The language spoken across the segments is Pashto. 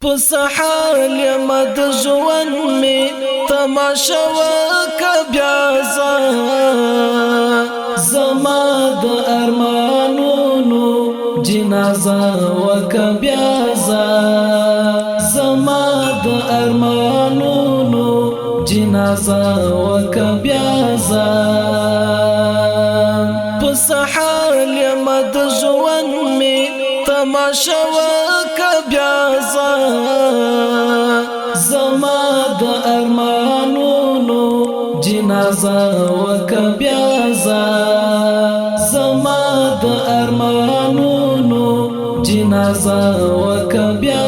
پس حال یم د ژوند می تماشا وکه بیا زما د ارمانونو جنازه وکه بیا زما د ارمانونو جنازه وکه بیا پس حال یم د ژوند می تماشا وکه بیا زما د ارمانونو جنازه وکه بیا زما د ارمانونو جنازه وکه بیا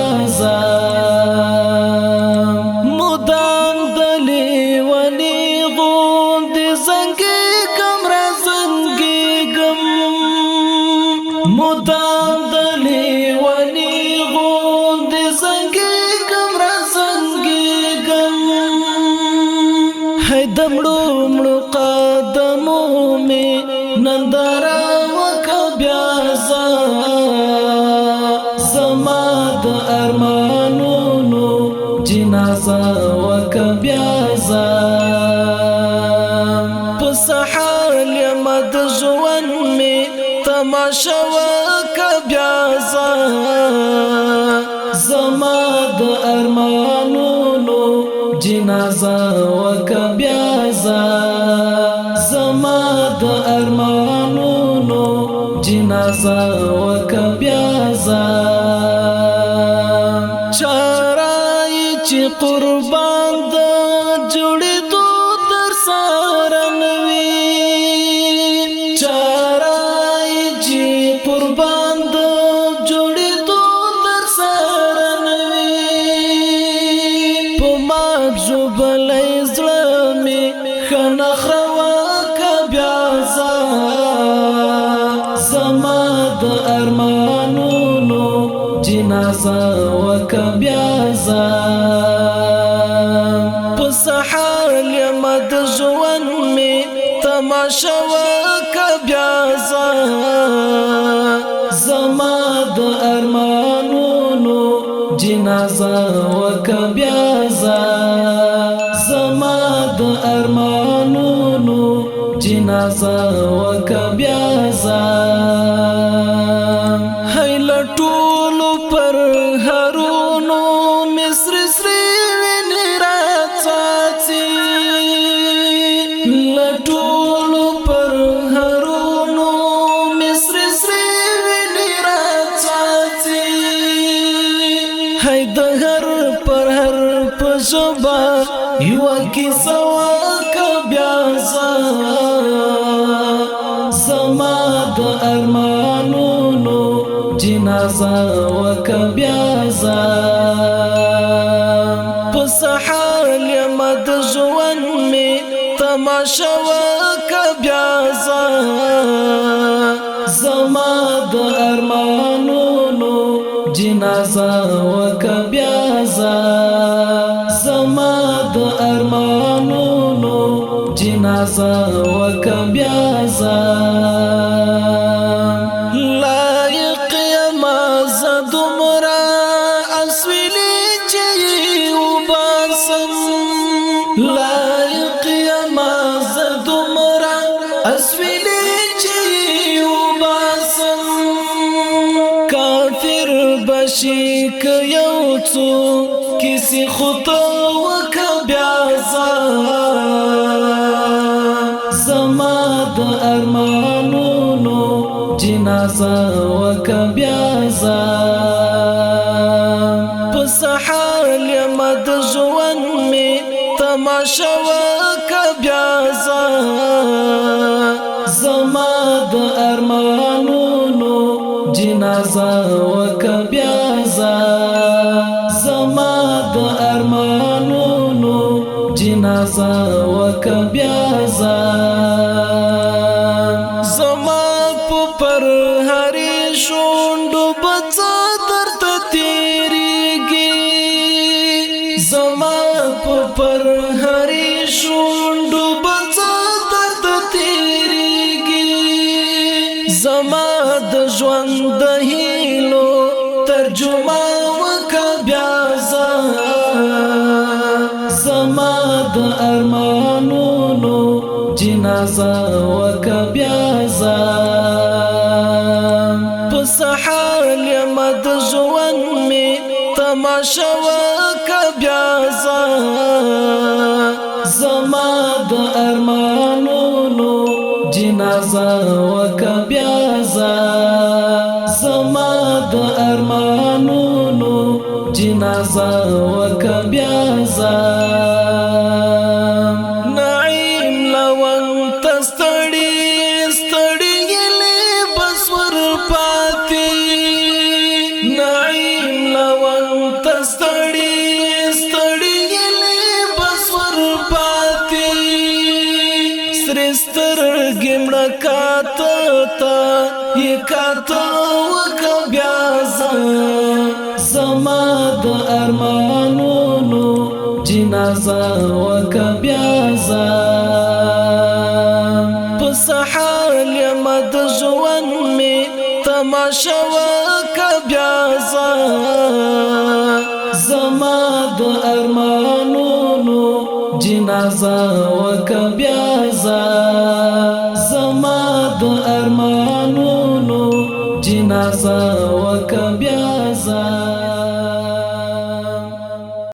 مدام دلی ونی غوند زنګي کم را زنګي ګم مدام دلی ونی غوند زنګي کم را زنګي ګم هي دمړو مړو قدمو می نندارا وکه بیا زما د ارمانونو جنازه وکه بیا پس حال یم د ژوند می تماشا وکه بیا زما د ارمانونو جنازه وکه بیا زما د ارمانونو جنازه وکه بیا چارای چې قربان د جوړېدو تر سره نوي چارای چې قربان د جوړېدو تر سره نوي په ما ژوبلی زړه مې ښه نخره وکه بیا زما د ارمانونو جنازه وکه بیا پس حال یم د ژوند می تماشا وکه بیا زما د ارمانونو جنازه وکه بیا زما د ارمانونو جنازه وکه بیا هی لټولو پر هرونو مصر سری ویني راڅاڅي لټولو پر هرونو مصر سری ویني راڅاڅي هی د هر پر هر په ژبه یو کیسه وکه بیا زما د ارمانونو جنازه وکه بیا پس حال یم د ژوند می تماشا وکه بیا زما د ارمانونو جنازه وکه بیا زما د ارمانونو جنازه وکه بیا لایق یم زه دومره اسویلي چې وباسم لایق یم زه دومره اسویلي چې وباسم کافر بشي که یو څو کسی خطا وکه بیا زما د ارمانونو جنازه وکه بیا پس حال یم د ژوند می تماشا وکه بیا زما د ارمانونو جنازه وکه بیا زما د ارمانونو جنازه وکه بیا زما په پر هرې شونډو به څه درته تېرېږي زما په پر هرې شونډو به څه درته تېرېږي زما د ژوند د هیلو ترجمه وکه بیا ارمانونو جنازه وکه بیا په سحال یم د ژوند می تماشا وکه بیا زما د ارمانونو جنازه وکه بیا زما د ارمانونو جنازه وکه بیا نعیم لون تستړي ستړي یلې بسور پاتې نعیم لون تستړي ستړي یلې بسور پاتې سرستر ګمړه کاته تا یکاته وکه بیا زما د ارمانونو جنازه وکه بیا په سحال یم د ژوند می تماشا وکه بیا زما د ارمانونو جنازه وکه بیا زما د ارمانونو جنازه وکه بیا